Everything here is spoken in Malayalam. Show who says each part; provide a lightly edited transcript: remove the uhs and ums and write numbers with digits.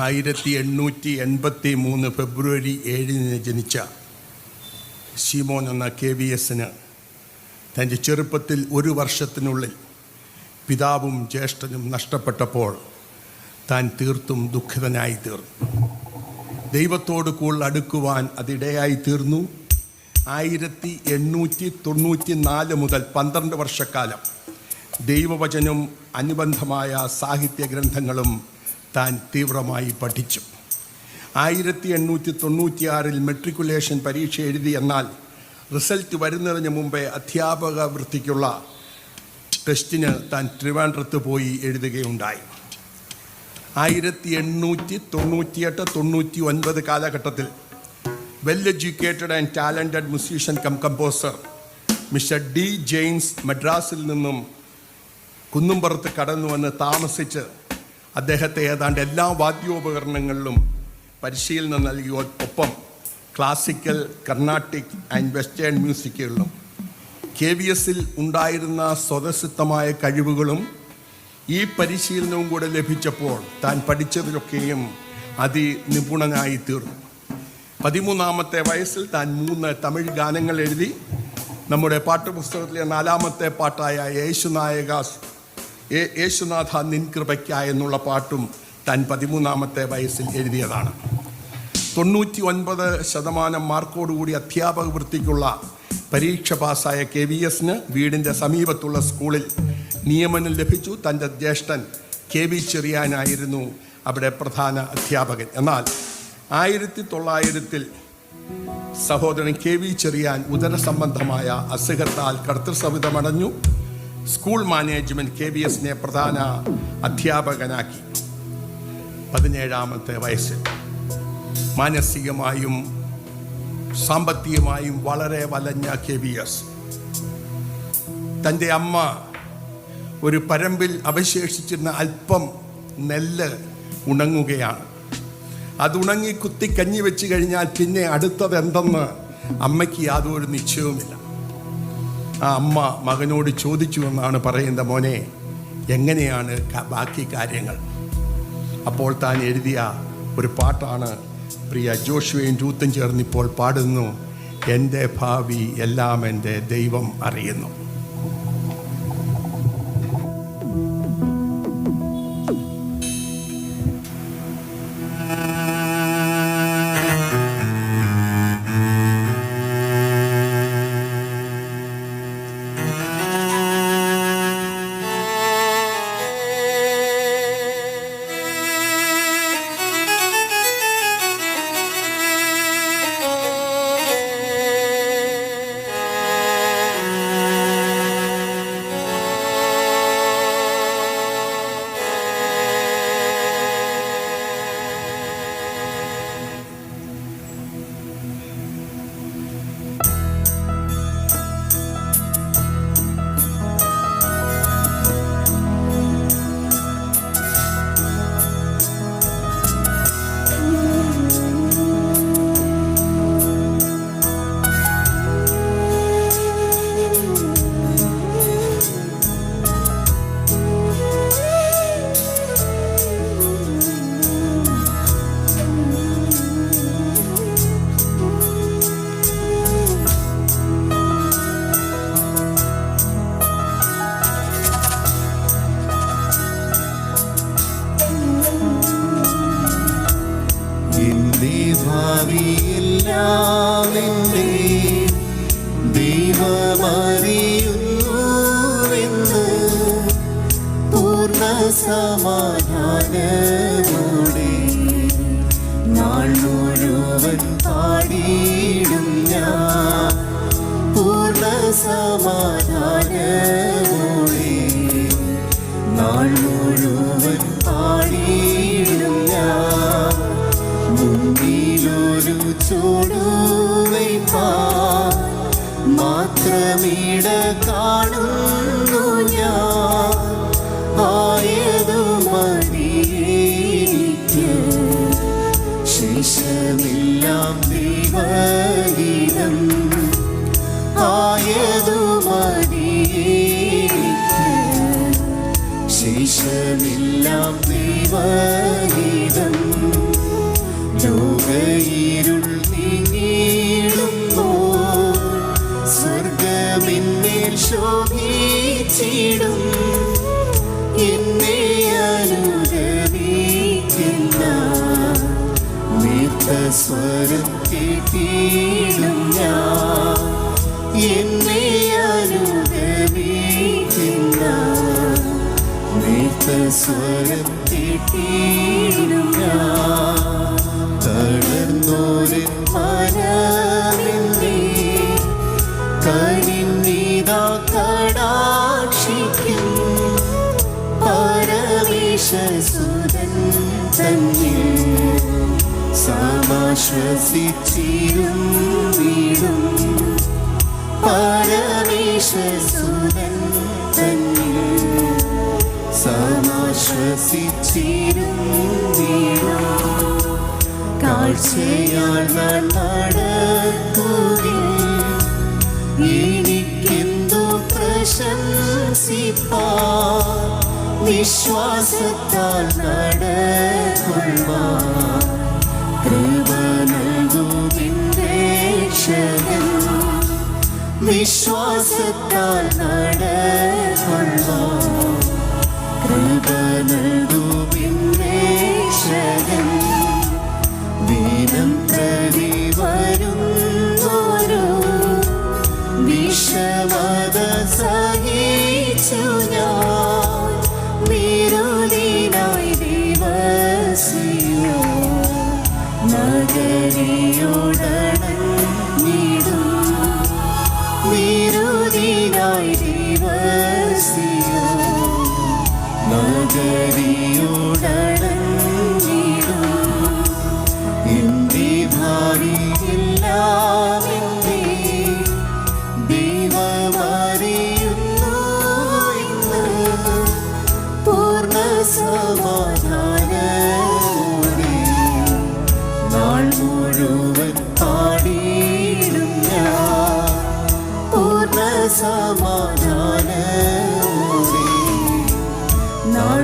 Speaker 1: 1883 ഫെബ്രുവരി 7 ജനിച്ച ശിമോൻ എന്ന KVSന് തൻ്റെ ചെറുപ്പത്തിൽ 1 വർഷത്തിനുള്ളിൽ പിതാവും ജ്യേഷ്ഠനും നഷ്ടപ്പെട്ടപ്പോൾ താൻ തീർത്തും ദുഃഖിതനായി തീർന്നു. ദൈവത്തോട് കൂടുതൽ അടുക്കുവാൻ അതിടയായി തീർന്നു. 1894 മുതൽ 12 വർഷക്കാലം ദൈവവചനവും അനുബന്ധമായ സാഹിത്യ ഗ്രന്ഥങ്ങളും താൻ തീവ്രമായി പഠിച്ചു. 1896 മെട്രിക്കുലേഷൻ പരീക്ഷ എഴുതി. എന്നാൽ റിസൾട്ട് വരുന്നതിന് മുമ്പേ അധ്യാപക വൃത്തിക്കുള്ള ടെസ്റ്റിന് താൻ ട്രിവാൻഡ്രത്ത് പോയി എഴുതുകയുണ്ടായി. 1898-99 കാലഘട്ടത്തിൽ well educated and talented musician composer mister D. James മദ്രാസിൽ നിന്നും കുന്നുംപുറത്ത് കടന്നുവന്ന് താമസിച്ച് അദ്ദേഹത്തെ ഏതാണ്ട് എല്ലാ വാദ്യോപകരണങ്ങളിലും പരിശീലനം നൽകിയ ഒപ്പം ക്ലാസിക്കൽ, കർണാട്ടിക് ആൻഡ് വെസ്റ്റേൺ മ്യൂസിക്കുകളിലും KVSൽ ഉണ്ടായിരുന്ന സ്വതസിദ്ധമായ കഴിവുകളും ഈ പരിശീലനവും കൂടെ ലഭിച്ചപ്പോൾ താൻ പഠിച്ചതിലൊക്കെയും അതിനിപുണനായി തീർന്നു. 13-ാമത്തെ വയസ്സിൽ താൻ 3 തമിഴ് ഗാനങ്ങൾ എഴുതി. നമ്മുടെ പാഠപുസ്തകത്തിലെ 4-ാമത്തെ പാട്ടായ യേശുനാഥ നിൻ കൃപയ്ക്കായി എന്നുള്ള പാട്ടും താൻ 13-ാമത്തെ വയസ്സിൽ എഴുതിയതാണ്. 99% മാർക്കോടുകൂടി അധ്യാപക വൃത്തിക്കുള്ള പരീക്ഷ പാസ്സായ KVSന് വീടിൻ്റെ സമീപത്തുള്ള സ്കൂളിൽ നിയമനം ലഭിച്ചു. തൻ്റെ ജ്യേഷ്ഠൻ KV ചെറിയാനായിരുന്നു അവിടെ പ്രധാന അധ്യാപകൻ. എന്നാൽ 1900 സഹോദരൻ KV ചെറിയാൻ ഉദരസംബന്ധമായ അസുഖത്താൽ കർത്തൃസവിധമടഞ്ഞു. സ്കൂൾ മാനേജ്മെൻറ്റ് KVSനെ പ്രധാന അധ്യാപകനാക്കി. 17-ാമത്തെ വയസ്സിൽ മാനസികമായും സാമ്പത്തികമായും വളരെ വലഞ്ഞ KVS തൻ്റെ അമ്മ ഒരു പരമ്പിൽ അവശേഷിച്ചിരുന്ന അല്പം നെല്ല് ഉണങ്ങുകയാണ്. അത് ഉണങ്ങി കുത്തി കഞ്ഞി വെച്ച് കഴിഞ്ഞാൽ പിന്നെ അടുത്തത് എന്തെന്ന് അമ്മയ്ക്ക് യാതൊരു നിശ്ചയവുമില്ല. ആ അമ്മ മകനോട് ചോദിച്ചു എന്നാണ് പറയുന്നത്, മോനെ എങ്ങനെയാണ് ബാക്കി കാര്യങ്ങൾ? അപ്പോൾ താൻ എഴുതിയ ഒരു പാട്ടാണ് പ്രിയ ജോഷുവയും രൂത്തും ചേർന്നിപ്പോൾ പാടുന്നു. എൻ്റെ ഭാവി എല്ലാം എൻ്റെ ദൈവം അറിയുന്നു.
Speaker 2: ഭാവിയെല്ലാമെൻ്റെ ദൈവമറിയുന്നുവെന്ന് പൂർണ്ണ സമാധാനമോടെ നാൾ മുഴുവൻ പാടിയിടും ഞാൻ. പൂർണ്ണ സമാധാനമോടെ നാൾ മുഴുവൻ പാടിയിടും ഞാൻ. മുന്നിലൊരു ചുവടുവയ്പ്പാൻ മാത്രമിട കാണുന്നു ഞാൻ. ആയതു മതിയെനിക്ക് ശേഷമെല്ലാം ദൈവഗീതം. ആയതു മതിയെ സ്വരം കേട്ടിടും ഞാൻ എന്നെ അനുഗമിക്കുന്ന സ്വരം കേട്ടിടും ഞാൻ തളർന്നോര് മനമെന്നെ കനിന്നിതാ കടാക്ഷിക്കും പരമേശ്വരസുതൻ തന്നിൽ സമാശ്വസിച്ചിരും വീടും പരമേശ്വരസുതൻ തന്നിൽ സമാശ്വസിച്ചിരും വീടും കാഴ്ചയാൽ ഞാൻ നടക്കുവിൻ എനിക്കെന്തോ പ്രശംസിപ്പാൻ വിശ്വാസത്താൽ നടക്കൊള്ളുവാൻ കൃപ നൽകുവിൻ രക്ഷകൻ വിശ്വാസത്താൽ നടക്കൊള്ളുവാൻ കൃപ നൽകുവിൻ രക്ഷകൻ ദിനം പ്രതി വരുന്നോരോ വിഷമത സഹിച്ചു ഞാൻ വിരുദിനായി ദിവസിയോ നഗരിയോടണഞ്ഞിടും വിരുദിനായി ദിവസിയോ നഗരിയോടണഞ്ഞിടും എന്റെ ഭാവിയെല്ലാം എന്റെ ദൈവമറിയുന്നു ഇന്ന് പൂർണ്ണ സമാധാനമോടെ നാൾ മുഴുവൻ പാടിയിടും ഞാൻ പൂർണ്ണ സമാധാനമോടെ നാൾ